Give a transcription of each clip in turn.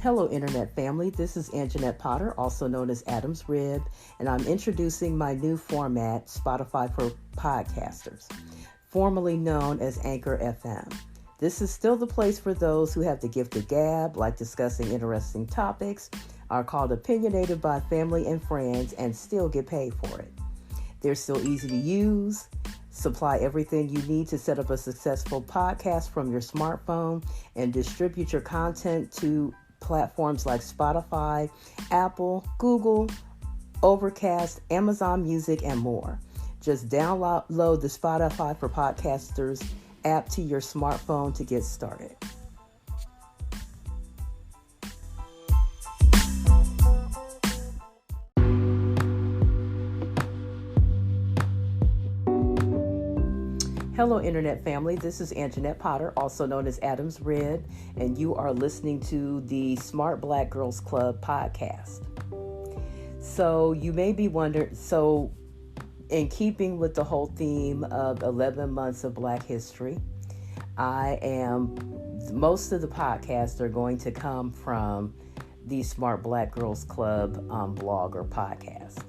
Hello, Internet family. This is Anjanette Potter, also known as Adam's Rib, and I'm introducing my new format, Spotify for Podcasters, formerly known as Anchor FM. This is still the place for those who have the gift of gab, like discussing interesting topics, are called opinionated by family and friends, and still get paid for it. They're still easy to use, supply everything you need to set up a successful podcast from your smartphone, and distribute your content to platforms like Spotify, Apple, Google, Overcast, Amazon Music, and more. Just download the Spotify for Podcasters app to your smartphone to get started. Hello, Internet family. This is Anjanette Potter, also known as Adam's Rib, and you are listening to the Smart Black Girls Club podcast. So you may be wondering, in keeping with the whole theme of 11 months of Black history, most of the podcasts are going to come from the Smart Black Girls Club blog or podcast.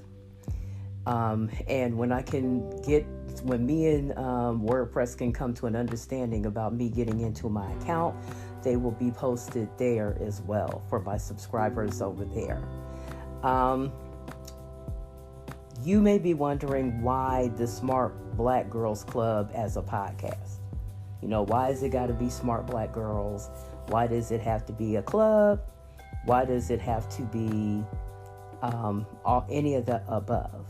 And when me and WordPress can come to an understanding about me getting into my account, they will be posted there as well for my subscribers over there. You may be wondering why the Smart Black Girls Club as a podcast. Why has it got to be Smart Black Girls? Why does it have to be a club? Why does it have to be any of the above?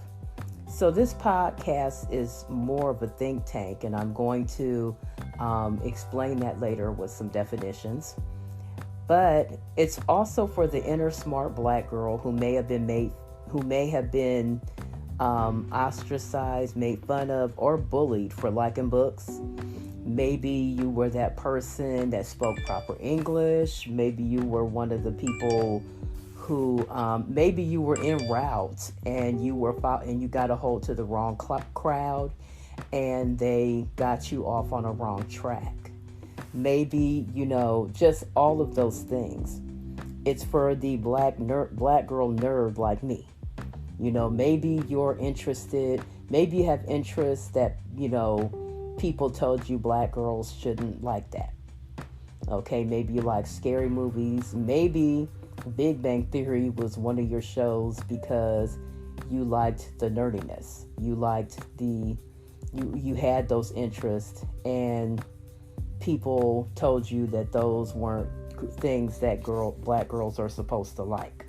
So this podcast is more of a think tank, and I'm going to explain that later with some definitions. But it's also for the inner smart Black girl who may have been ostracized, made fun of, or bullied for liking books. Maybe you were that person that spoke proper English. Maybe you were one of the people who maybe you were en route and you got a hold to the wrong crowd and they got you off on a wrong track. Maybe, just all of those things. It's for the black girl nerd like me. Maybe you're interested, maybe you have interests that, people told you Black girls shouldn't like that. Okay, maybe you like scary movies. Maybe Big Bang Theory was one of your shows because you liked the nerdiness. You liked you had those interests, and people told you that those weren't things that Black girls are supposed to like.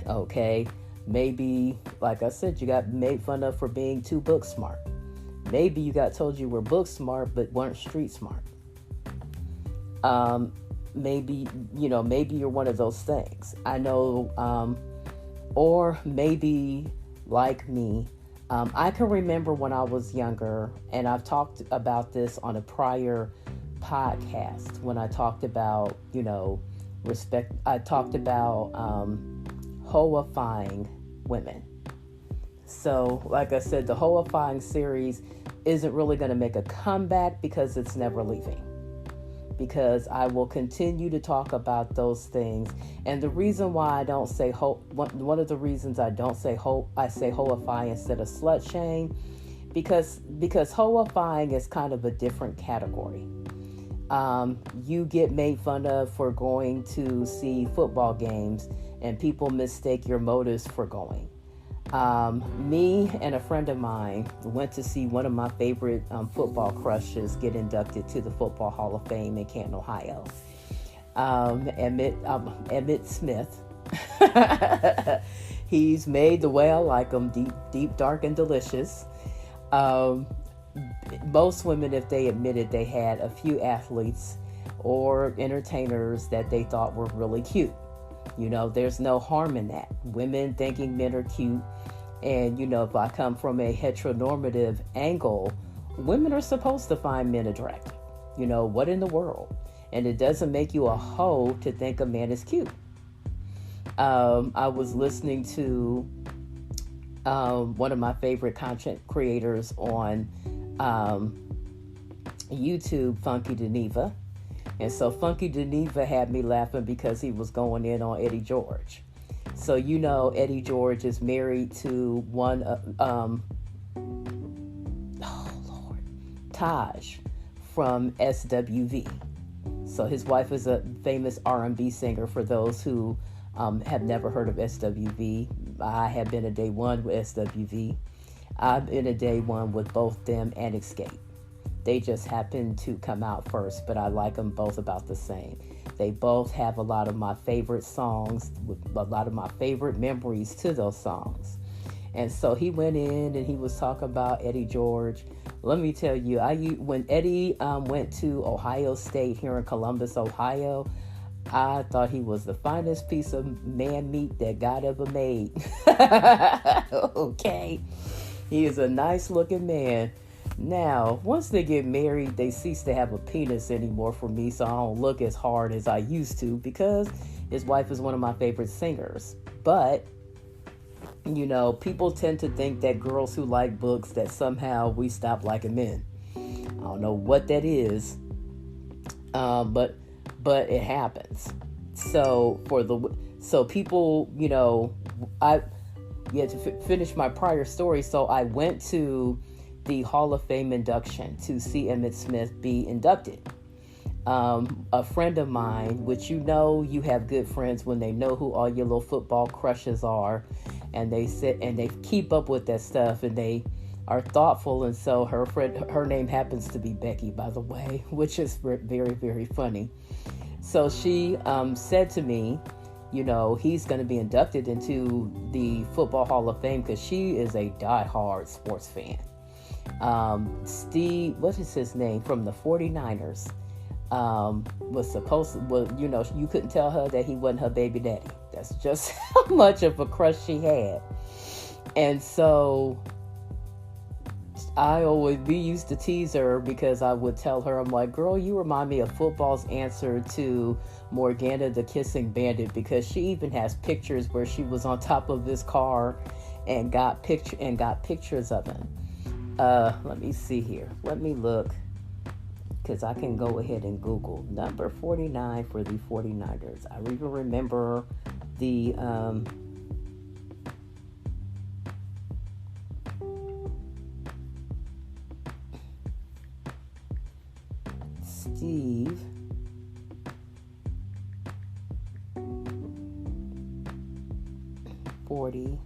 Okay, maybe, like I said, you got made fun of for being too book smart. Maybe you got told you were book smart but weren't street smart. Maybe you're one of those things. I know, or maybe like me, I can remember when I was younger, and I've talked about this on a prior podcast when I talked about, respect. I talked about hoifying women. So, like I said, the hoifying series isn't really going to make a comeback because it's never leaving. Because I will continue to talk about those things. And the reason why I don't say one of the reasons I don't say I say hoify instead of slut shame, because hoifying is kind of a different category. You get made fun of for going to see football games, and people mistake your motives for going. Me and a friend of mine went to see one of my favorite football crushes get inducted to the Football Hall of Fame in Canton, Ohio. Emmitt Smith. He's made the way I like him, deep, dark, and delicious. Most women, if they admitted they had a few athletes or entertainers that they thought were really cute. There's no harm in that. Women thinking men are cute. And, if I come from a heteronormative angle, women are supposed to find men attractive. What in the world? And it doesn't make you a hoe to think a man is cute. I was listening to one of my favorite content creators on YouTube, Funky Geneva. And so Funky Geneva had me laughing because he was going in on Eddie George. So you know Eddie George is married to one, Taj from SWV. So his wife is a famous R&B singer. For those who have never heard of SWV, I have been a day one with SWV. I've been a day one with both them and Escape. They just happened to come out first, but I like them both about the same. They both have a lot of my favorite songs, with a lot of my favorite memories to those songs. And so he went in and he was talking about Eddie George. Let me tell you, when Eddie went to Ohio State here in Columbus, Ohio, I thought he was the finest piece of man meat that God ever made. Okay. He is a nice looking man. Now, once they get married, they cease to have a penis anymore for me, so I don't look as hard as I used to because his wife is one of my favorite singers. But, you know, people tend to think that girls who like books, that somehow we stop liking men. I don't know what that is, but it happens. So people, you know, to finish my prior story. So I went to the Hall of Fame induction to see Emmitt Smith be inducted. A friend of mine, which you know, you have good friends when they know who all your little football crushes are, and they sit and they keep up with that stuff, and they are thoughtful. And so her name happens to be Becky, by the way, which is very, very funny. So she said to me, you know, he's going to be inducted into the Football Hall of Fame because she is a diehard sports fan. Steve, what is his name, from the 49ers, you know, you couldn't tell her that he wasn't her baby daddy. That's just how much of a crush she had. And so we used to tease her because I would tell her, I'm like, girl, you remind me of football's answer to Morgana the Kissing Bandit, because she even has pictures where she was on top of this car and got pictures of him. Let me see here. Let me look, because I can go ahead and Google number 49 for the 49ers. I even remember the Steve $40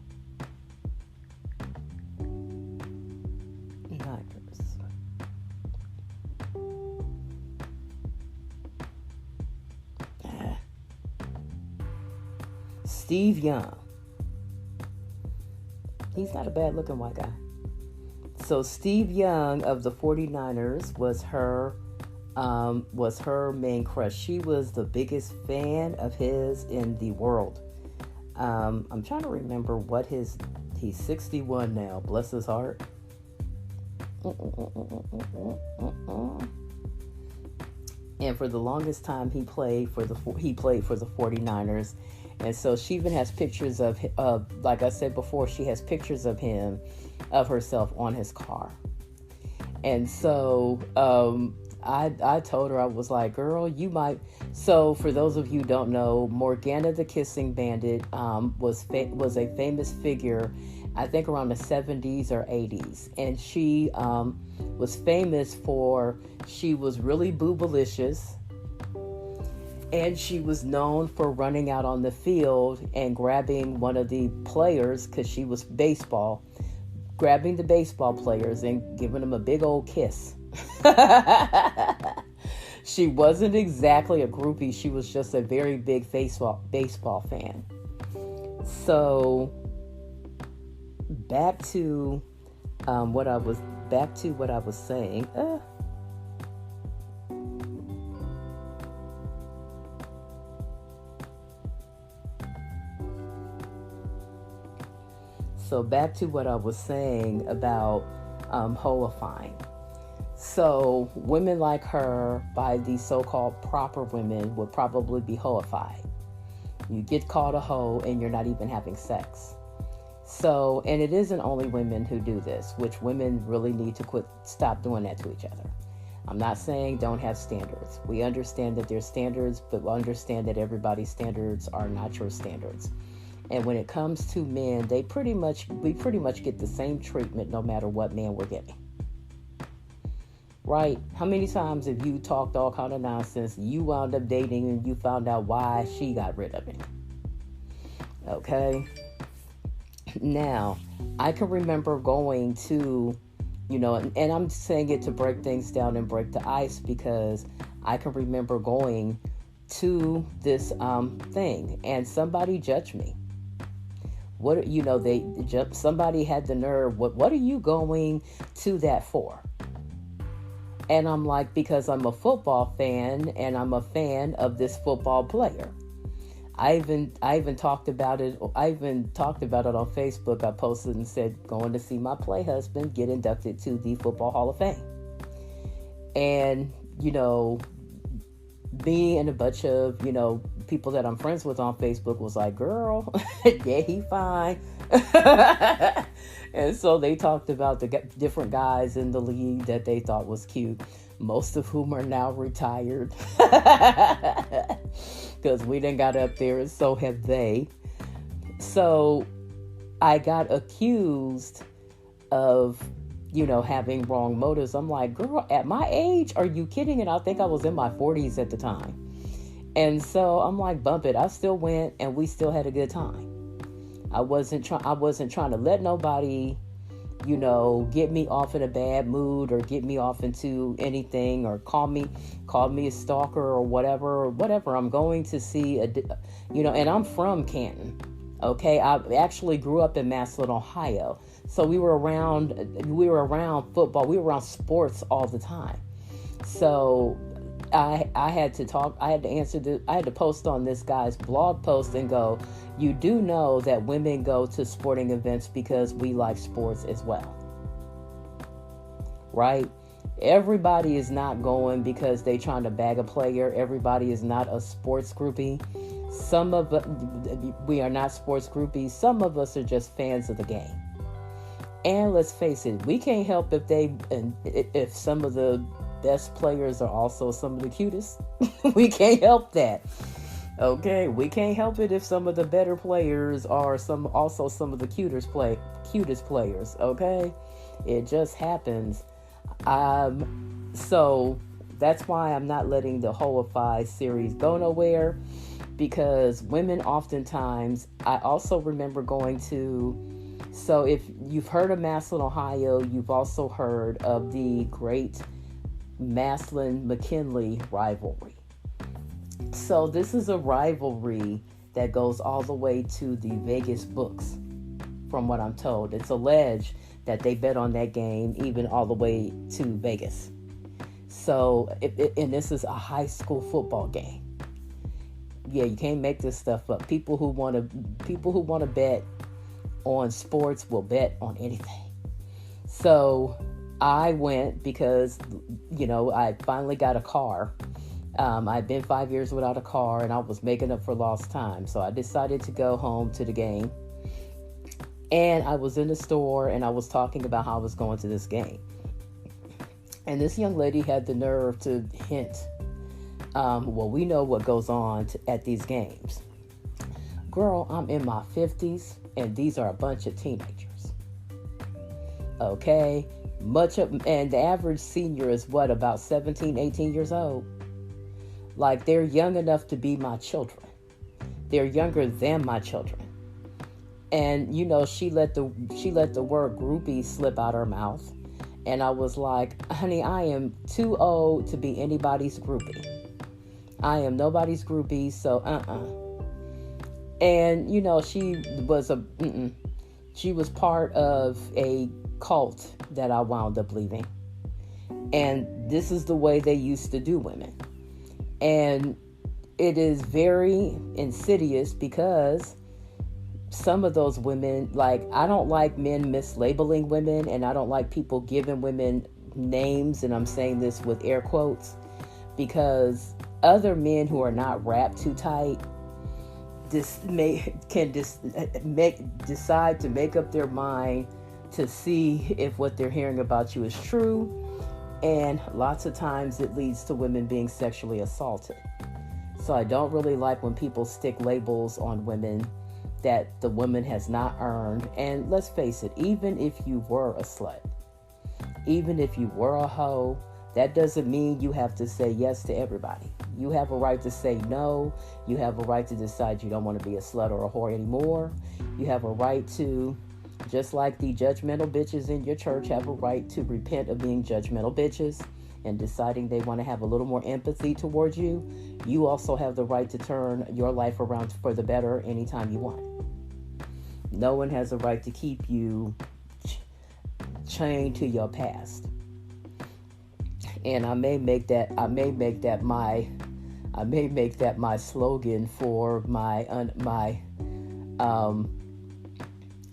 Steve Young. He's not a bad looking white guy. So Steve Young of the 49ers was her main crush. She was the biggest fan of his in the world. I'm trying to remember what he's 61 now, bless his heart. And for the longest time he played for the 49ers. And so she even has pictures of, like I said before, she has pictures of herself on his car. And so I told her, I was like, girl, you might. So for those of you who don't know, Morgana the Kissing Bandit was a famous figure, I think around the 70s or 80s. And she was famous for, she was really boobalicious. And she was known for running out on the field and grabbing one of the players, because she was grabbing the baseball players and giving them a big old kiss. She wasn't exactly a groupie. She was just a very big baseball fan. So back to what I was saying. So back to what I was saying about hoifying. So women like her, by the so-called proper women, would probably be hoified. You get called a hoe and you're not even having sex. So, and it isn't only women who do this, which women really need to stop doing that to each other. I'm not saying don't have standards. We understand that there's standards, but we understand that everybody's standards are not your standards. And when it comes to men, we pretty much get the same treatment no matter what man we're getting. Right? How many times have you talked all kind of nonsense, you wound up dating and you found out why she got rid of him? Okay? Now, I can remember going to, and I'm saying it to break things down and break the ice, because I can remember going to this thing and somebody judged me. Somebody had the nerve, what are you going to that for? And I'm like, because I'm a football fan and I'm a fan of this football player. I even talked about it. I even talked about it on Facebook. I posted and said, going to see my play husband get inducted to the Football Hall of Fame. And, me and a bunch of, people that I'm friends with on Facebook was like, girl, yeah, he fine. And so they talked about the different guys in the league that they thought was cute, most of whom are now retired. Because we done got up there and so have they. So I got accused of, having wrong motives. I'm like, girl, at my age, are you kidding? And I think I was in my 40s at the time. And so I'm like, bump it. I still went and we still had a good time. I wasn't trying to let nobody, get me off in a bad mood or get me off into anything or call me a stalker or whatever. I'm going to see and I'm from Canton. Okay. I actually grew up in Massillon, Ohio. So we were around football. We were around sports all the time. So I had to post on this guy's blog post and go, you do know that women go to sporting events because we like sports as well. Right? Everybody is not going because they trying to bag a player. Everybody is not a sports groupie. We are not sports groupies. Some of us are just fans of the game. And let's face it, we can't help if some of the best players are also some of the cutest. We can't help that. Okay, we can't help it if some of the better players are also some of the cutest players. Okay, it just happens. So that's why I'm not letting the Hoify series go nowhere, because women oftentimes, I also remember going to. So if you've heard of Massillon, Ohio, you've also heard of the great Massillon-McKinley rivalry. So this is a rivalry that goes all the way to the Vegas books, from what I'm told. It's alleged that they bet on that game even all the way to Vegas. So, and this is a high school football game. Yeah, you can't make this stuff up. People who want to bet on sports will bet on anything. So I went because, I finally got a car. I'd been 5 years without a car and I was making up for lost time. So I decided to go home to the game. And I was in the store and I was talking about how I was going to this game. And this young lady had the nerve to hint, well, we know what goes on at these games. Girl, I'm in my 50s and these are a bunch of teenagers. Okay? And the average senior is what, about 17, 18 years old? Like, they're young enough to be my children. They're younger than my children. And, she let the word groupie slip out her mouth. And I was like, honey, I am too old to be anybody's groupie. I am nobody's groupie, so And, she was part of a cult that I wound up leaving. And this is the way they used to do women. And it is very insidious because some of those women, I don't like men mislabeling women, and I don't like people giving women names, and I'm saying this with air quotes, because other men who are not wrapped too tight can decide to make up their mind to see if what they're hearing about you is true, And lots of times it leads to women being sexually assaulted. So I don't really like when people stick labels on women that the woman has not earned. And let's face it, even if you were a slut, even if you were a hoe, that doesn't mean you have to say yes to everybody. You have a right to say no. You have a right to decide you don't want to be a slut or a whore anymore. You have a right to, just like the judgmental bitches in your church have a right to repent of being judgmental bitches and deciding they want to have a little more empathy towards you. You also have the right to turn your life around for the better anytime you want. No one has a right to keep you chained to your past. And I may make that my slogan for my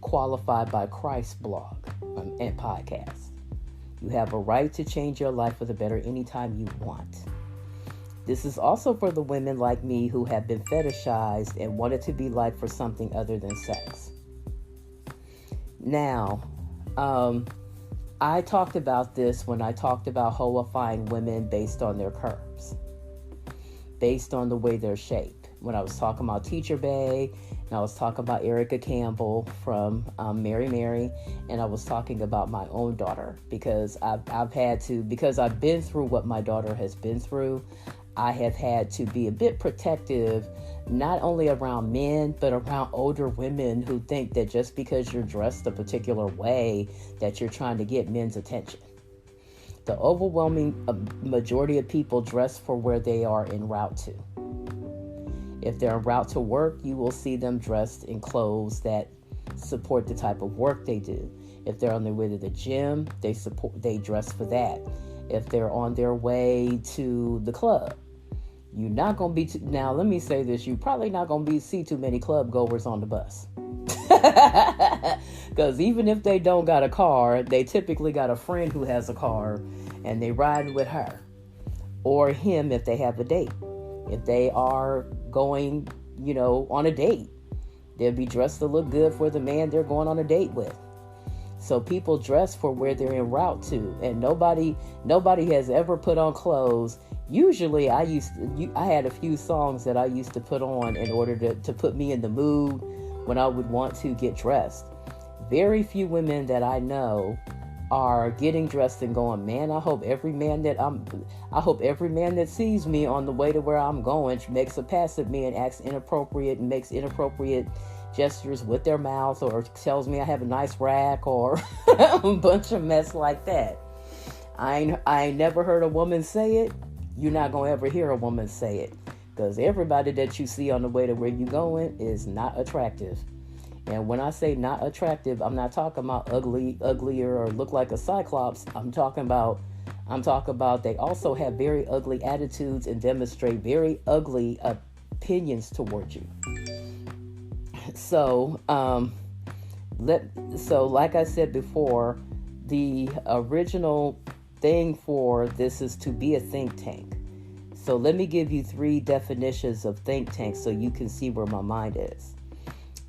Qualified by Christ blog and podcast. You have a right to change your life for the better anytime you want. This is also for the women like me who have been fetishized and wanted to be liked for something other than sex. Now, I talked about this when I talked about hoifying women based on their curves, based on the way they're shaped. When I was talking about Teacher Bay, and I was talking about Erica Campbell from Mary Mary, and I was talking about my own daughter because because I've been through what my daughter has been through. I have had to be a bit protective, not only around men, but around older women who think that just because you're dressed a particular way, that you're trying to get men's attention. The overwhelming majority of people dress for where they are en route to. If they're en route to work, you will see them dressed in clothes that support the type of work they do. If they're on their way to the gym, they dress for that. If they're on their way to the club, you're not going to be, now let me say this, you're probably not going to see too many club goers on the bus. Because even if they don't got a car, they typically got a friend who has a car and they ride with her or him if they have a date. If they are going, on a date, they'll be dressed to look good for the man they're going on a date with. So people dress for where they're en route to, and nobody has ever put on clothes. Usually I had a few songs that I used to put on in order to put me in the mood when I would want to get dressed. Very few women that I know are getting dressed and going, man, I hope every man that sees me on the way to where I'm going makes a pass at me and makes inappropriate gestures with their mouth or tells me I have a nice rack or a bunch of mess like that. I ain't never heard a woman say it. You're not going to ever hear a woman say it, because everybody that you see on the way to where you're going is not attractive. And when I say not attractive, I'm not talking about uglier or look like a cyclops. I'm talking about they also have very ugly attitudes and demonstrate very ugly opinions towards you. So, like I said before, the original thing for this is to be a think tank. So let me give you 3 definitions of think tank so you can see where my mind is.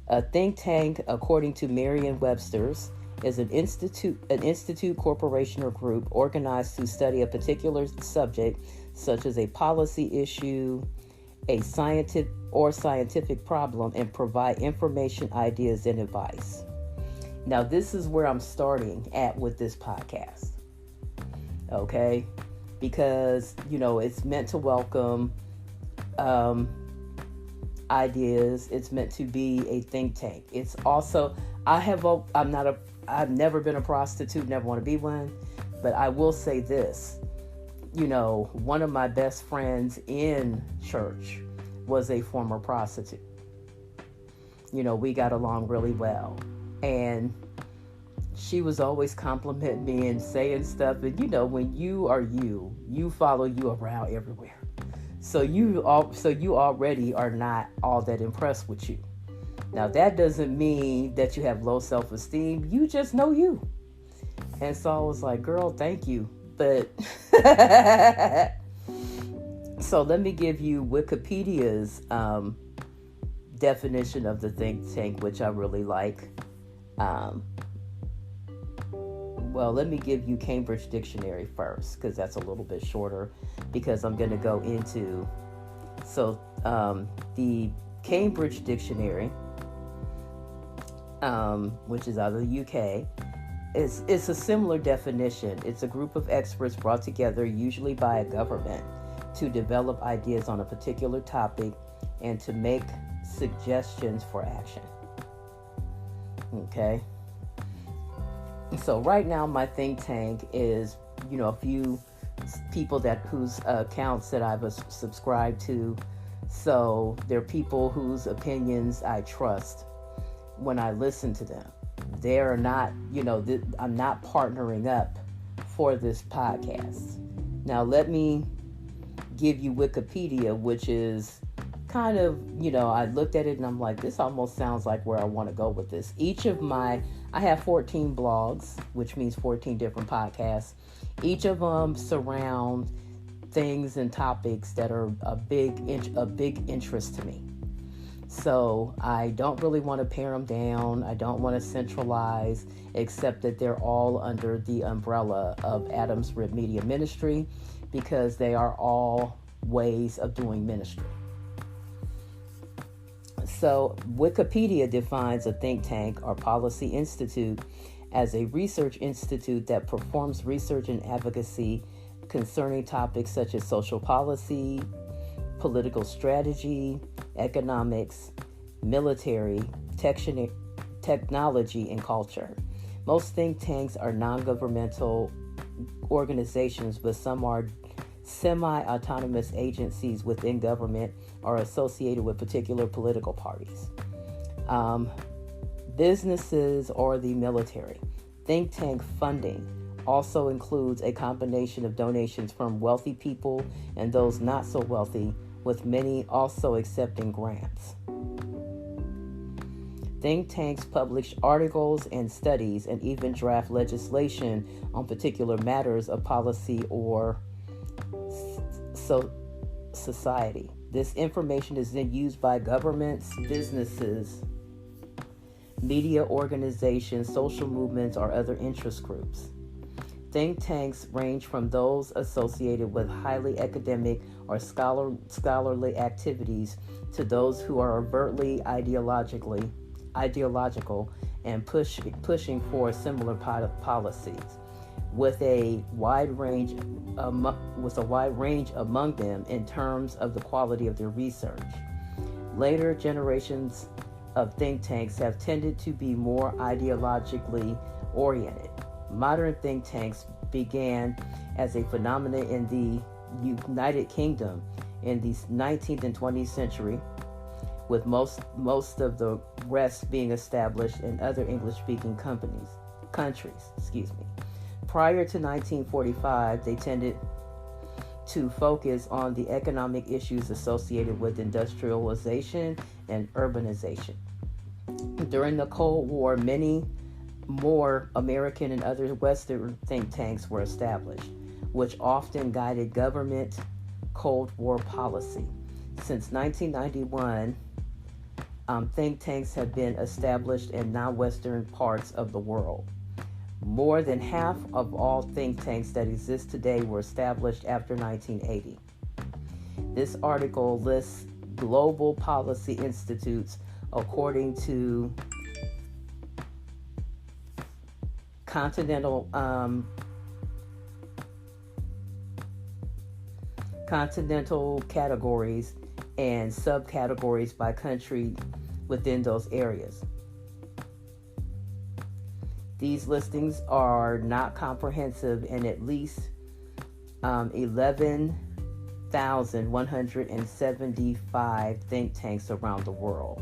A think tank, according to Merriam-Webster's, is an institute, corporation, or group organized to study a particular subject, such as a policy issue, a scientific problem, and provide information, ideas, and advice. Now, this is where I'm starting at with this podcast. Okay? Because, it's meant to welcome ideas. It's meant to be a think tank. It's also, I've never been a prostitute, never want to be one, but I will say this. One of my best friends in church was a former prostitute. We got along really well. And she was always complimenting me and saying stuff. And, when you are you follow you around everywhere. So you already are not all that impressed with you. Now, that doesn't mean that you have low self-esteem. You just know you. And so I was like, girl, thank you. But so let me give you Wikipedia's definition of the think tank, which I really like. well, let me give you Cambridge Dictionary first, because that's a little bit shorter, because I'm going to go into, the Cambridge Dictionary, which is out of the UK, it's a similar definition. It's a group of experts brought together, usually by a government, to develop ideas on a particular topic and to make suggestions for action. Okay. So right now my think tank is, a few people whose accounts that I've subscribed to. So they're people whose opinions I trust when I listen to them. They're not, I'm not partnering up for this podcast. Now let me give you Wikipedia, which is kind of, I looked at it and I'm like, this almost sounds like where I want to go with this. I have 14 blogs, which means 14 different podcasts. Each of them surround things and topics that are a big interest to me. So I don't really want to pare them down. I don't want to centralize, except that they're all under the umbrella of Adams Rib Media Ministry, because they are all ways of doing ministry. So Wikipedia defines a think tank or policy institute as a research institute that performs research and advocacy concerning topics such as social policy, political strategy, economics, military, technology, and culture. Most think tanks are non-governmental organizations, but some are semi-autonomous agencies within government or associated with particular political parties. Businesses or the military. Think tank funding also includes a combination of donations from wealthy people and those not so wealthy, with many also accepting grants. Think tanks publish articles and studies and even draft legislation on particular matters of policy or society. This information is then used by governments, businesses, media organizations, social movements, or other interest groups. Think tanks range from those associated with highly academic or scholarly activities to those who are overtly ideological and pushing for similar policies, with a wide range among them in terms of the quality of their research. Later generations of think tanks have tended to be more ideologically oriented. Modern think tanks began as a phenomenon in the United Kingdom in the 19th and 20th century, with most of the rest being established in other English-speaking countries. Prior to 1945, they tended to focus on the economic issues associated with industrialization and urbanization. During the Cold War, many more American and other Western think tanks were established, which often guided government Cold War policy. Since 1991, think tanks have been established in non-Western parts of the world. More than half of all think tanks that exist today were established after 1980. This article lists global policy institutes according to continental categories and subcategories by country within those areas. These listings are not comprehensive, and at least 11,175 think tanks around the world.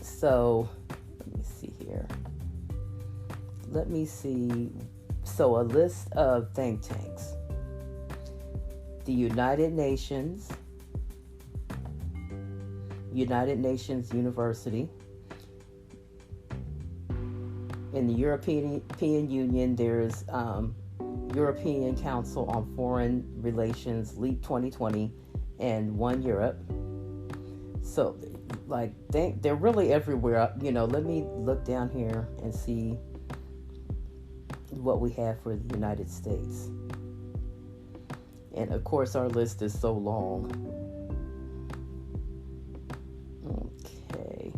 So, let me see. So, a list of think tanks. The United Nations University. In the European Union, there's European Council on Foreign Relations, LEAP 2020, and One Europe. So, they're really everywhere. Let me look down here and see what we have for the United States. And of course, our list is so long. Okay.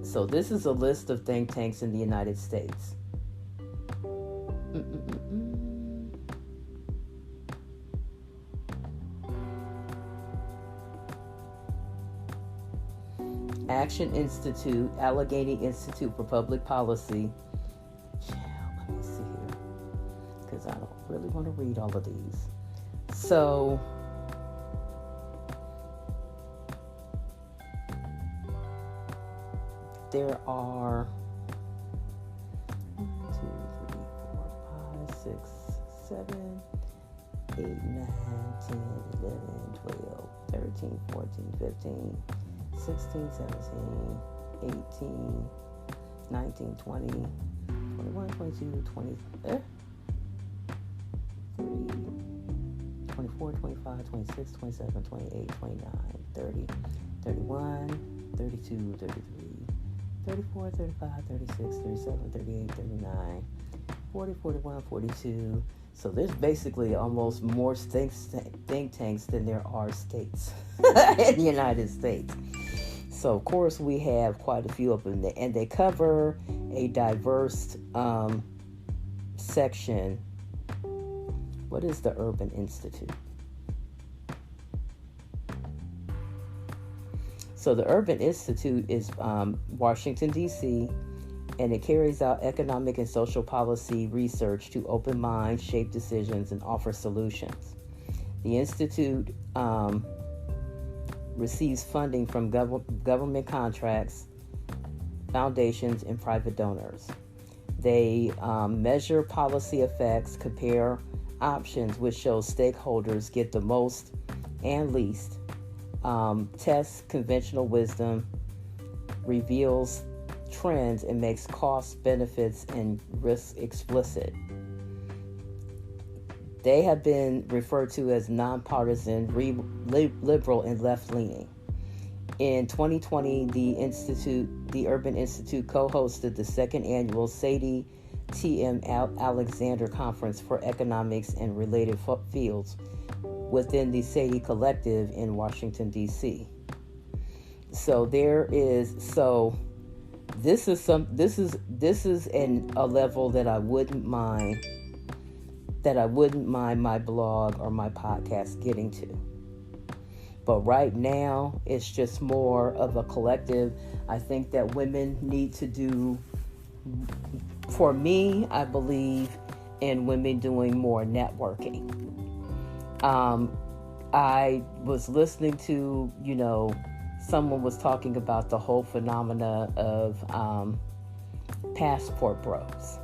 So this is a list of think tanks in the United States. Action Institute, Allegheny Institute for Public Policy. Let me see here, because I don't really want to read all of these. So, there are 1, 2, 3, 4, 5, 6, 7, 8, 9, 10, 11, 12, 13, 14, 15, 16, 17, 18, 19, 20, 21, 22, 23, 24, 25, 26, 27, 28, 29, 30, 31, 32, 33, 34, 35, 36, 37, 38, 39, 40, 41, 42. So there's basically almost more think tanks than there are states in the United States. So, of course, we have quite a few of them, and they cover a diverse section. What is the Urban Institute? So the Urban Institute is Washington, D.C., and it carries out economic and social policy research to open minds, shape decisions, and offer solutions. The Institute receives funding from government contracts, foundations, and private donors. They measure policy effects, compare options, which shows stakeholders get the most and least, tests conventional wisdom, reveals trends, and makes costs, benefits, and risks explicit. They have been referred to as nonpartisan, liberal, and left-leaning. In 2020, the Urban Institute co-hosted the second annual Sadie T.M. Alexander Conference for Economics and Related Fields within the Sadie Collective in Washington, D.C. So this is a level that I wouldn't mind my blog or my podcast getting to. But right now, it's just more of a collective. I think that women need to do, for me, I believe in women doing more networking. I was listening to, someone was talking about the whole phenomena of passport bros.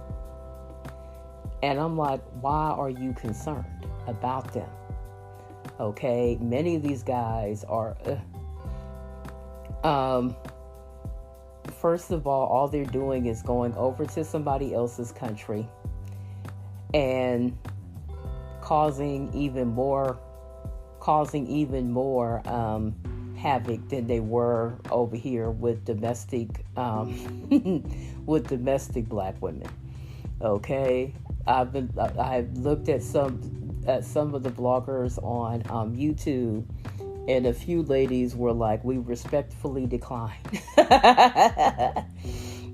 And I'm like, why are you concerned about them? Okay, many of these guys are, first of all they're doing is going over to somebody else's country and causing even more havoc than they were over here with domestic black women. Okay, I've looked at some of the bloggers on YouTube, and a few ladies were like, we respectfully decline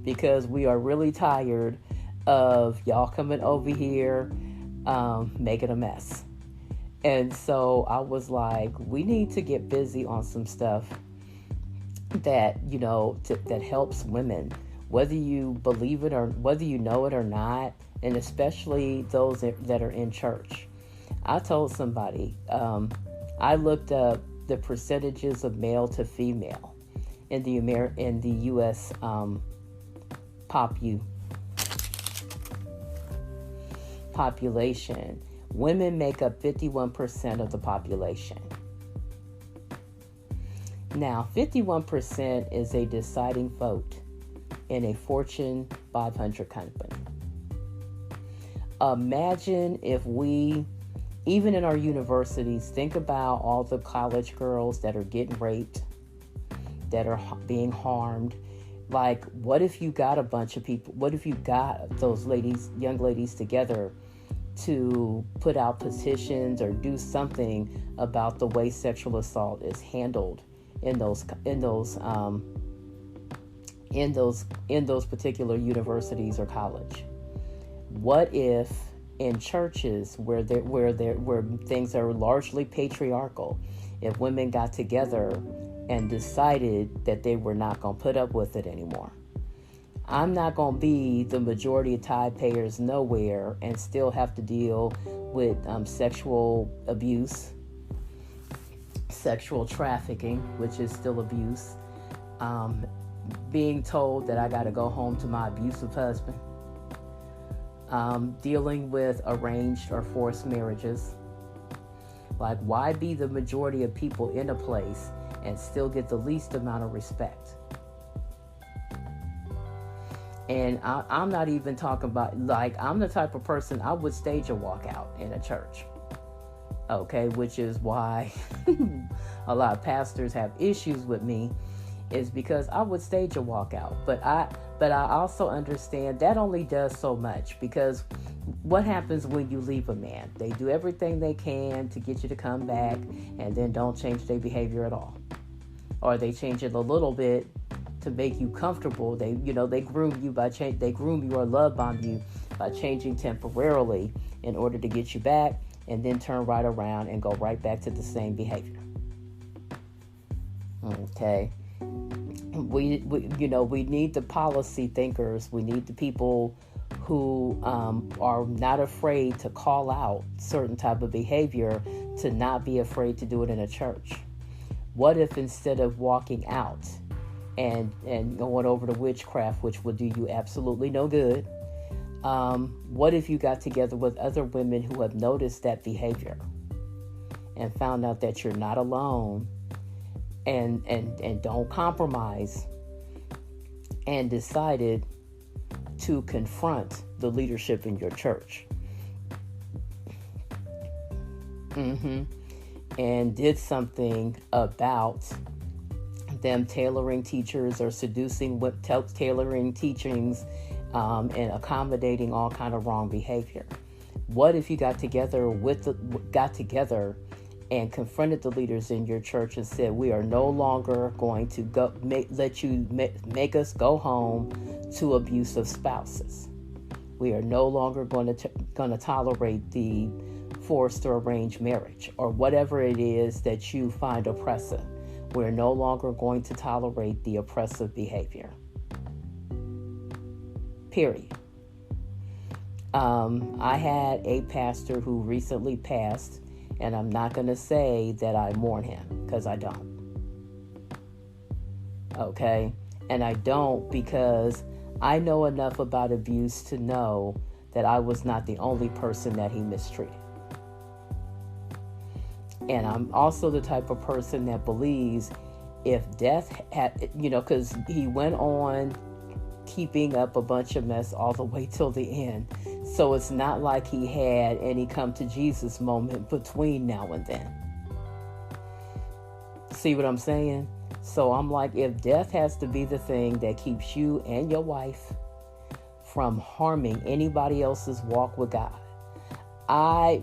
because we are really tired of y'all coming over here making a mess. And so I was like, we need to get busy on some stuff that, that helps women, whether you believe it or whether you know it or not, and especially those that are in church. I told somebody, I looked up the percentages of male to female in the U.S. Population. Women make up 51% of the population. Now, 51% is a deciding vote in a Fortune 500 company. Imagine if we, even in our universities, think about all the college girls that are getting raped, that are being harmed, Like, what if you got a bunch of people? What if you got those young ladies together to put out petitions or do something about the way sexual assault is handled in those particular universities or college? What if in churches where things are largely patriarchal, if women got together and decided that they were not going to put up with it anymore? I'm not going to be the majority of tithe payers nowhere and still have to deal with sexual abuse, sexual trafficking, which is still abuse, being told that I got to go home to my abusive husband, dealing with arranged or forced marriages. Like, why be the majority of people in a place and still get the least amount of respect? And I'm not even talking about, like, I'm the type of person, I would stage a walkout in a church. Okay, which is why a lot of pastors have issues with me, is because I would stage a walkout. But I also understand that only does so much, because what happens when you leave a man? They do everything they can to get you to come back and then don't change their behavior at all. Or they change it a little bit to make you comfortable. They groom you they groom you or love bomb you by changing temporarily in order to get you back, and then turn right around and go right back to the same behavior. Okay. We need the policy thinkers. We need the people who are not afraid to call out certain type of behavior, to not be afraid to do it in a church. What if instead of walking out and going over to witchcraft, which will do you absolutely no good, what if you got together with other women who have noticed that behavior and found out that you're not alone, and don't compromise, and decided to confront the leadership in your church, and did something about them tailoring teachers or seducing with tailoring teachings, and accommodating all kind of wrong behavior? What if you got together and confronted the leaders in your church and said, we are no longer going to make us go home to abusive spouses. We are no longer going to tolerate the forced or arranged marriage, or whatever it is that you find oppressive. We're no longer going to tolerate the oppressive behavior. Period. I had a pastor who recently passed, and I'm not going to say that I mourn him, because I don't. Okay? And I don't, because I know enough about abuse to know that I was not the only person that he mistreated. And I'm also the type of person that believes if death had, because he went on keeping up a bunch of mess all the way till the end. So it's not like he had any come to Jesus moment between now and then. See what I'm saying? So I'm like, if death has to be the thing that keeps you and your wife from harming anybody else's walk with God,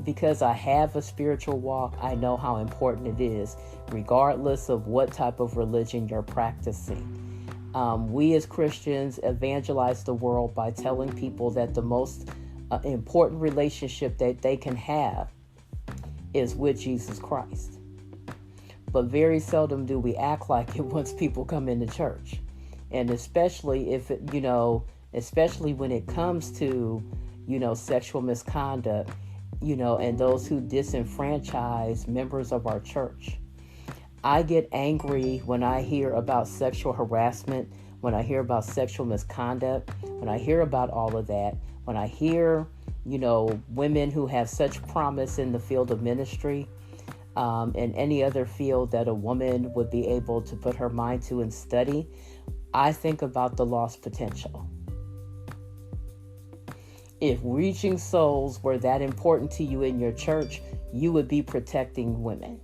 because I have a spiritual walk, I know how important it is, regardless of what type of religion you're practicing. We as Christians evangelize the world by telling people that the most important relationship that they can have is with Jesus Christ. But very seldom do we act like it once people come into church. And especially especially when it comes to, sexual misconduct, and those who disenfranchise members of our church. I get angry when I hear about sexual harassment, when I hear about sexual misconduct, when I hear about all of that, when I hear, women who have such promise in the field of ministry, and any other field that a woman would be able to put her mind to and study, I think about the lost potential. If reaching souls were that important to you in your church, you would be protecting women.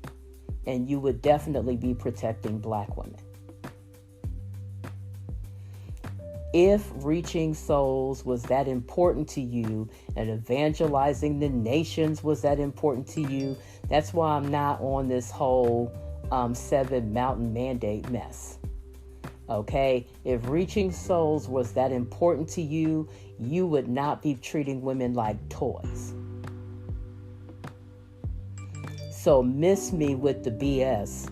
And you would definitely be protecting Black women. If reaching souls was that important to you and evangelizing the nations was that important to you, that's why I'm not on this whole 7 mountain mandate mess. Okay? If reaching souls was that important to you, you would not be treating women like toys. So miss me with the BS.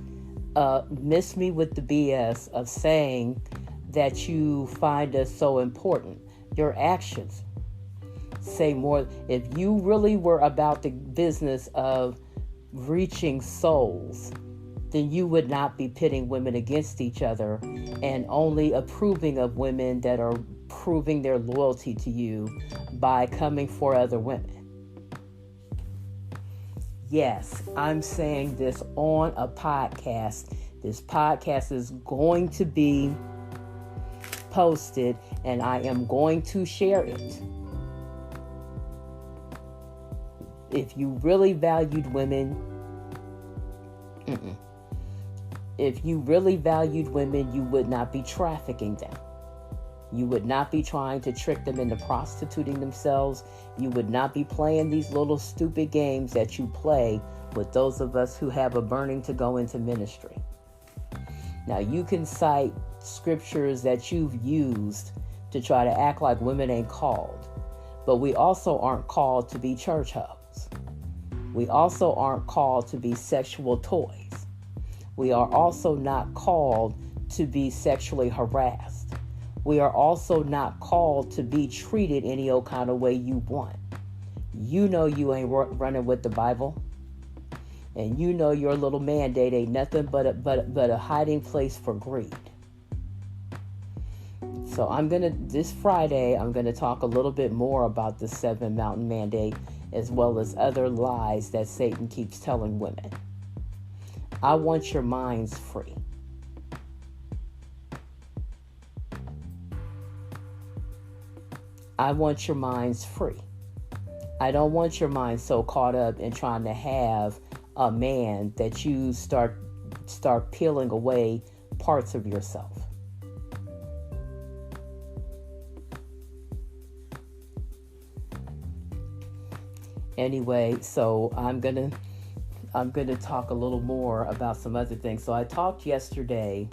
Miss me with the BS of saying that you find us so important. Your actions say more. If you really were about the business of reaching souls, then you would not be pitting women against each other and only approving of women that are proving their loyalty to you by coming for other women. Yes, I'm saying this on a podcast. This podcast is going to be posted and I am going to share it. If you really valued women, if you really valued women, you would not be trafficking them. You would not be trying to trick them into prostituting themselves. You would not be playing these little stupid games that you play with those of us who have a burning to go into ministry. Now, you can cite scriptures that you've used to try to act like women ain't called, but we also aren't called to be church hoes. We also aren't called to be sexual toys. We are also not called to be sexually harassed. We are also not called to be treated any old kind of way you want. You know you ain't running with the Bible. And you know your little mandate ain't nothing but a hiding place for greed. So this Friday, I'm going to talk a little bit more about the 7 mountain mandate as well as other lies that Satan keeps telling women. I want your minds free. I want your minds free. I don't want your mind so caught up in trying to have a man that you start peeling away parts of yourself. Anyway, so I'm gonna talk a little more about some other things. So I talked yesterday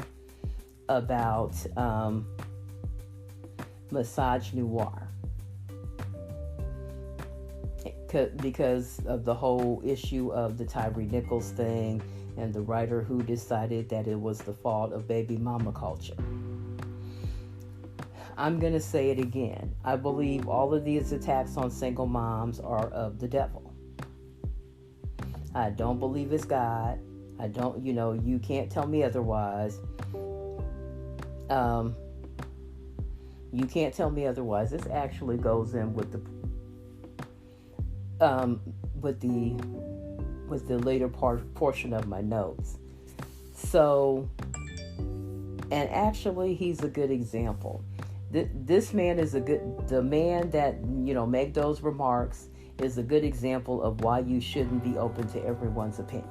about misogynoir. Because of the whole issue of the Tyree Nichols thing and the writer who decided that it was the fault of baby mama culture. I'm going to say it again. I believe all of these attacks on single moms are of the devil. I don't believe it's God. I don't, you can't tell me otherwise. You can't tell me otherwise. This actually goes in with the later portion of my notes. So, and actually, he's a good example. This man is the man that make those remarks is a good example of why you shouldn't be open to everyone's opinion.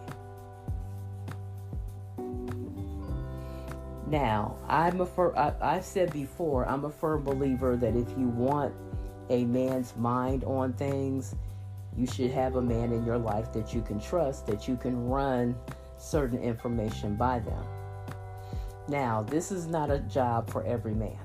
Now, I've said before, I'm a firm believer that if you want a man's mind on things, you should have a man in your life that you can trust, that you can run certain information by them. Now, this is not a job for every man.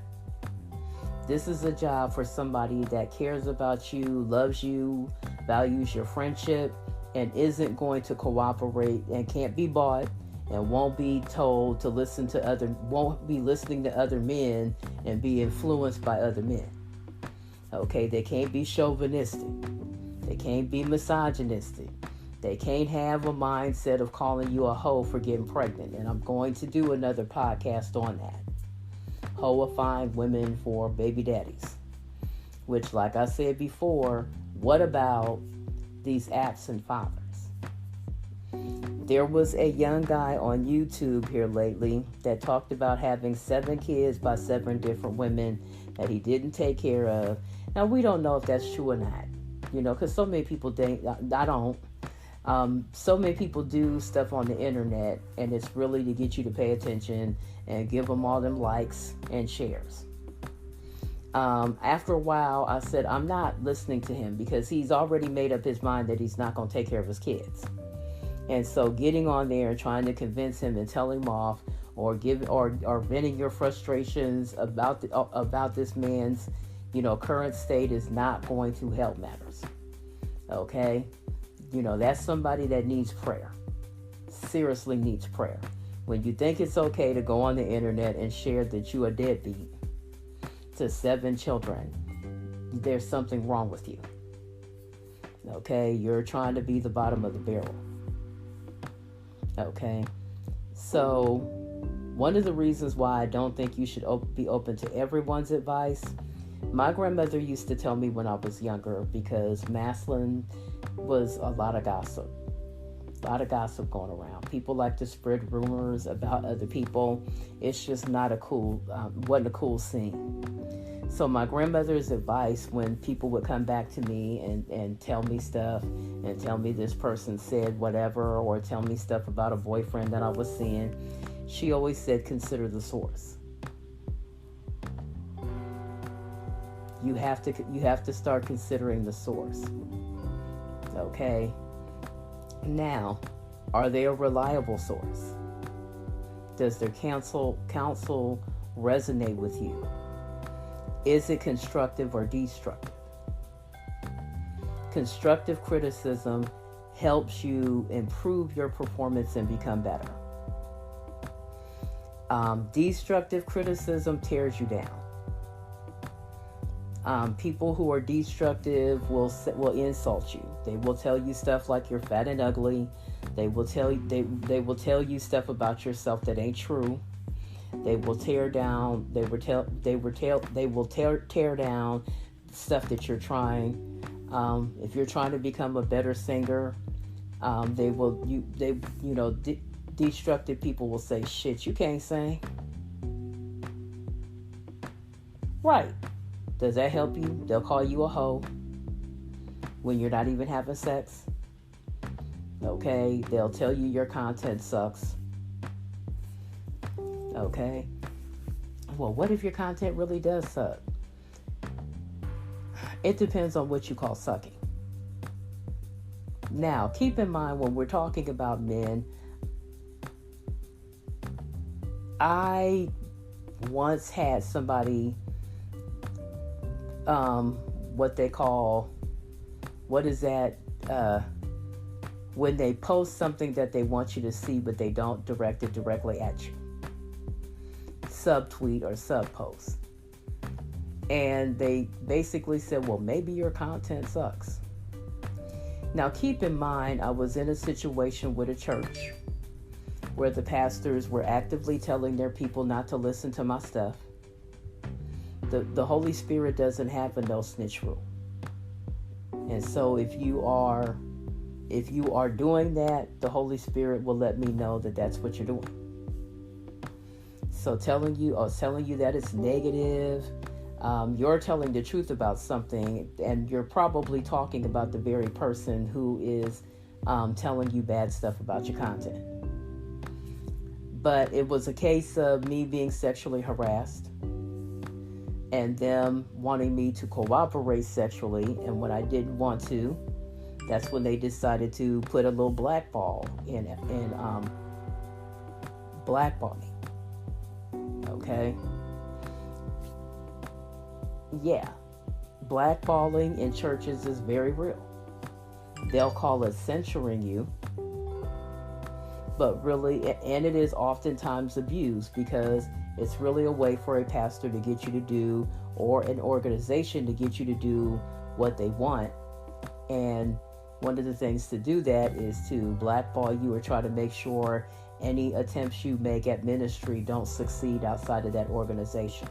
This is a job for somebody that cares about you, loves you, values your friendship, and isn't going to cooperate and can't be bought and won't be told to won't be listening to other men and be influenced by other men. Okay, they can't be chauvinistic. They can't be misogynistic. They can't have a mindset of calling you a hoe for getting pregnant. And I'm going to do another podcast on that. Hoifying women for baby daddies. Which, like I said before, what about these absent fathers? There was a young guy on YouTube here lately that talked about having 7 kids by 7 different women that he didn't take care of. Now, we don't know if that's true or not. Because so many people think, I don't. So many people do stuff on the internet, and it's really to get you to pay attention and give them all them likes and shares. After a while, I said, I'm not listening to him because he's already made up his mind that he's not going to take care of his kids. And so getting on there and trying to convince him and tell him off, or venting your frustrations about this man's, current state is not going to help matters. Okay? That's somebody that needs prayer. Seriously needs prayer. When you think it's okay to go on the internet and share that you are deadbeat to 7 children, there's something wrong with you. Okay? You're trying to be the bottom of the barrel. Okay? So, one of the reasons why I don't think you should be open to everyone's advice, my grandmother used to tell me when I was younger, because Maslin was a lot of gossip. A lot of gossip going around. People like to spread rumors about other people. It's just not wasn't a cool scene. So my grandmother's advice when people would come back to me and tell me stuff and tell me this person said whatever, or tell me stuff about a boyfriend that I was seeing, she always said, consider the source. You have to start considering the source. Okay? Now, are they a reliable source? Does their counsel resonate with you? Is it constructive or destructive? Constructive criticism helps you improve your performance and become better. Destructive criticism tears you down. People who are destructive will insult you. They will tell you stuff like you're fat and ugly. They will tell you stuff about yourself that ain't true. They will tear down. They will tear down stuff that you're trying. If you're trying to become a better singer, destructive people will say, "Shit, you can't sing." Right. Does that help you? They'll call you a hoe when you're not even having sex. Okay? They'll tell you your content sucks. Okay? Well, what if your content really does suck? It depends on what you call sucking. Now, keep in mind when we're talking about men, I once had somebody when they post something that they want you to see, but they don't direct it directly at you. Subtweet or sub-post. And they basically said, well, maybe your content sucks. Now, keep in mind, I was in a situation with a church where the pastors were actively telling their people not to listen to my stuff. The Holy Spirit doesn't have a no snitch rule. And so if you are doing that, the Holy Spirit will let me know that that's what you're doing. So telling you that it's negative, you're telling the truth about something, and you're probably talking about the very person who is telling you bad stuff about your content. But it was a case of me being sexually harassed and them wanting me to cooperate sexually, and when I didn't want to, that's when they decided to put a little blackball in blackball me. Okay? Yeah. Blackballing in churches is very real. They'll call it censoring you, but really, and it is oftentimes abused, because it's really a way for a pastor to get you to do, or an organization to get you to do what they want. And one of the things to do that is to blackball you, or try to make sure any attempts you make at ministry don't succeed outside of that organization.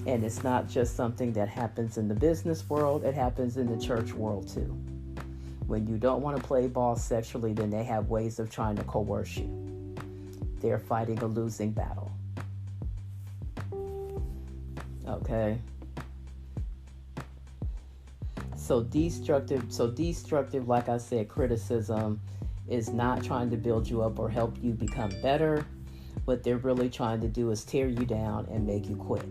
And it's not just something that happens in the business world, it happens in the church world too. When you don't want to play ball sexually, then they have ways of trying to coerce you. They're fighting a losing battle. Okay? So destructive, like I said, criticism is not trying to build you up or help you become better. What they're really trying to do is tear you down and make you quit.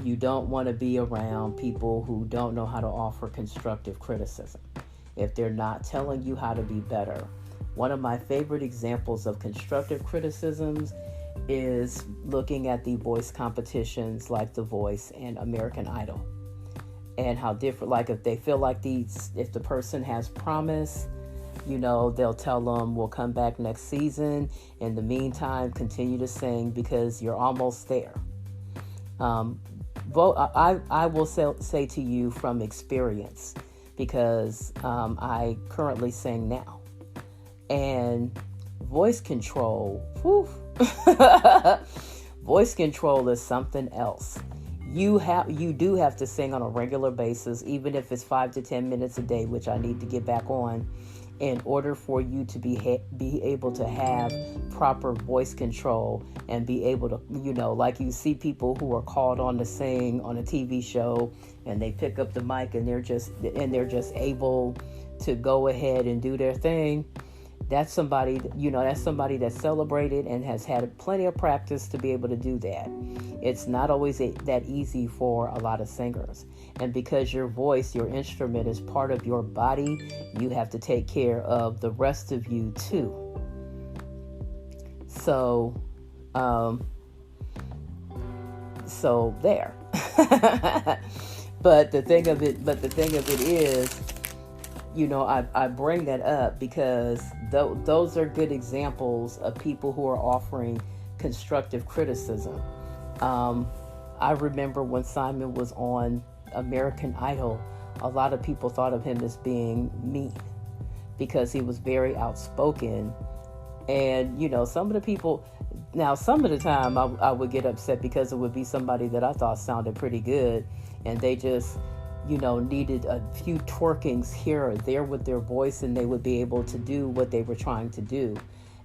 You don't want to be around people who don't know how to offer constructive criticism. If they're not telling you how to be better. One of my favorite examples of constructive criticisms is looking at the voice competitions like The Voice and American Idol. And how different, like if they feel like if the person has promise, they'll tell them, we'll come back next season. In the meantime, continue to sing because you're almost there. I will say to you from experience, because I currently sing now. And voice control, voice control is something else. You do have to sing on a regular basis, even if it's 5 to 10 minutes a day, which I need to get back on, in order for you to be able to have proper voice control and be able to, like you see people who are called on to sing on a TV show and they pick up the mic and they're just able to go ahead and do their thing. That's somebody that's celebrated and has had plenty of practice to be able to do that. It's not always that easy for a lot of singers. And because your voice, your instrument is part of your body, you have to take care of the rest of you too. So there. But the thing of it is, I bring that up because those are good examples of people who are offering constructive criticism. I remember when Simon was on American Idol, a lot of people thought of him as being mean because he was very outspoken. And, some of the time I would get upset because it would be somebody that I thought sounded pretty good and they just needed a few twerkings here or there with their voice and they would be able to do what they were trying to do.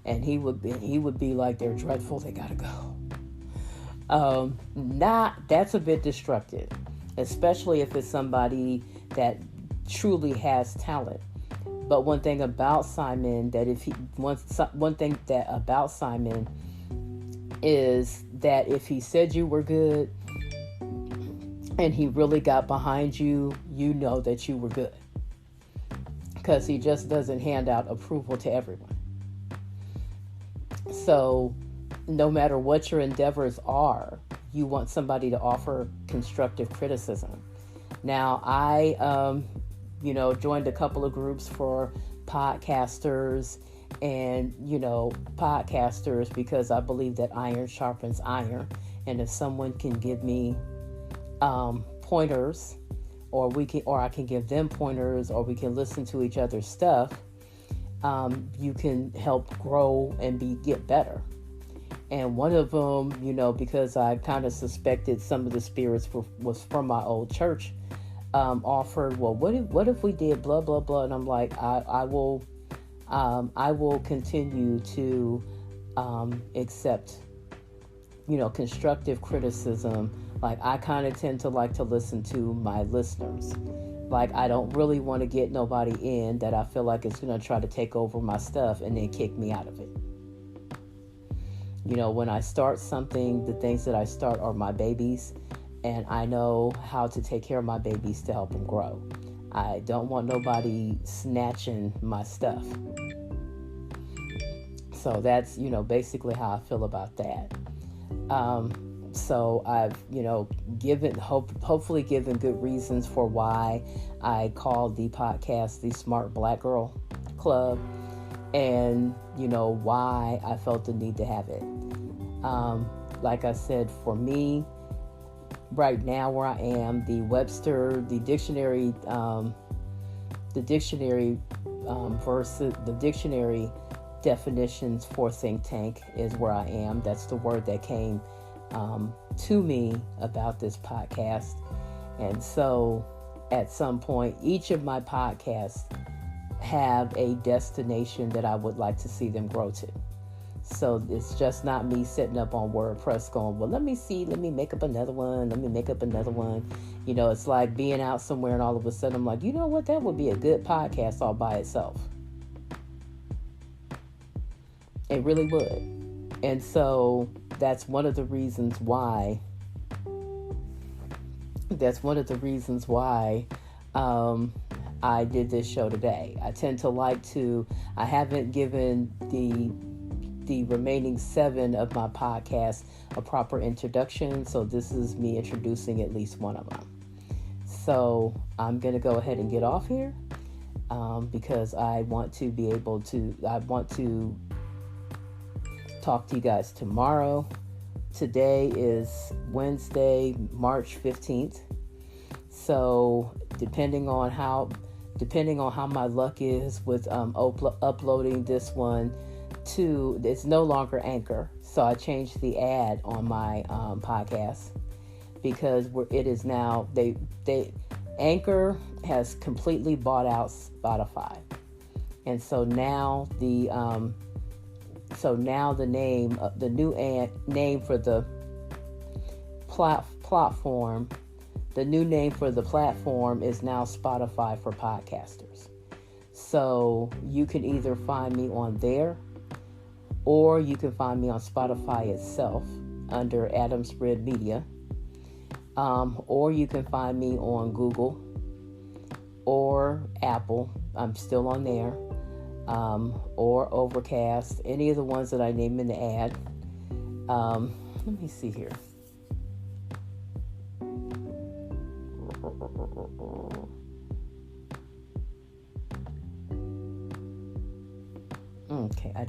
And he would be like, they're dreadful, they gotta go. That's a bit destructive, especially if it's somebody that truly has talent. But one thing about Simon is that if he said you were good, and he really got behind you, you know that you were good. Because he just doesn't hand out approval to everyone. So no matter what your endeavors are, you want somebody to offer constructive criticism. Now, I, joined a couple of groups for podcasters and, podcasters because I believe that iron sharpens iron. And if someone can give me pointers, or I can give them pointers, or we can listen to each other's stuff, you can help grow and get better. And one of them, because I kind of suspected some of the spirits was from my old church, offered, well, what if we did blah blah blah? And I'm like, I will continue to accept constructive criticism. Like, I kind of tend to like to listen to my listeners. Like, I don't really want to get nobody in that I feel like is going to try to take over my stuff and then kick me out of it. When I start something, the things that I start are my babies, and I know how to take care of my babies to help them grow. I don't want nobody snatching my stuff. So that's, basically how I feel about that. So I've, hopefully given good reasons for why I called the podcast The Smart Black Girl Club, and, why I felt the need to have it. Like I said, for me, right now where I am, the dictionary definitions for think tank is where I am. That's the word that came to me about this podcast. And so at some point, each of my podcasts have a destination that I would like to see them grow to. So it's just not me sitting up on WordPress going, well, let me make up another one. It's like being out somewhere and all of a sudden I'm like, you know what, that would be a good podcast all by itself. It really would. And so that's one of the reasons why I did this show today. I tend to I haven't given the remaining 7 of my podcasts a proper introduction, so this is me introducing at least one of them. So I'm going to go ahead and get off here because I want to talk to you guys tomorrow. Today is Wednesday, March 15th. So depending on how my luck is with uploading this one to, it's no longer Anchor. So I changed the ad on my podcast because it is now Anchor has completely bought out Spotify, and so now the new name for the platform. The new name for the platform is now Spotify for Podcasters. So you can either find me on there, or you can find me on Spotify itself under Adams Red Media, or you can find me on Google or Apple. I'm still on there, or Overcast, any of the ones that I name in the ad. Let me see here. Okay, I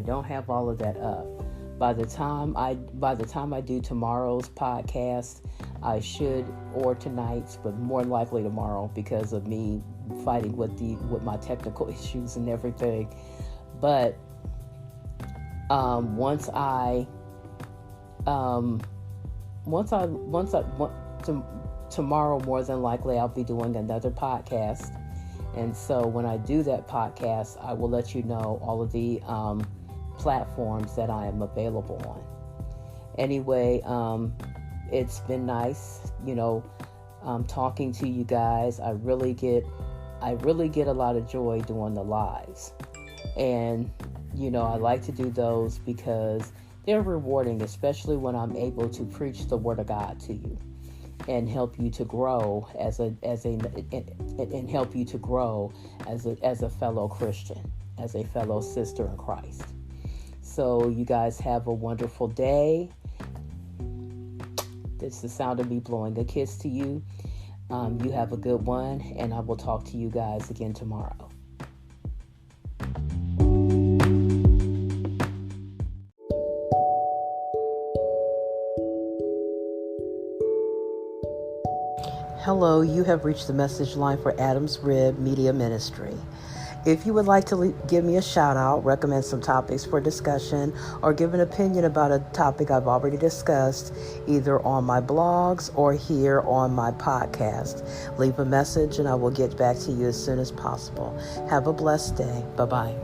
don't have all of that up. By the time I do tomorrow's podcast, I should, or tonight's, but more likely tomorrow because of me fighting with my technical issues and everything. But tomorrow, more than likely, I'll be doing another podcast. And so when I do that podcast, I will let you know all of the platforms that I am available on. Anyway, it's been nice, talking to you guys. I really get a lot of joy doing the lives. And, I like to do those because they're rewarding, especially when I'm able to preach the Word of God to you and help you to grow as a fellow Christian, as a fellow sister in Christ. So you guys have a wonderful day. It's the sound of me blowing a kiss to you. You have a good one, and I will talk to you guys again tomorrow. Hello, you have reached the message line for Adams Rib Media Ministry. If you would like to give me a shout out, recommend some topics for discussion, or give an opinion about a topic I've already discussed, either on my blogs or here on my podcast, leave a message and I will get back to you as soon as possible. Have a blessed day. Bye-bye.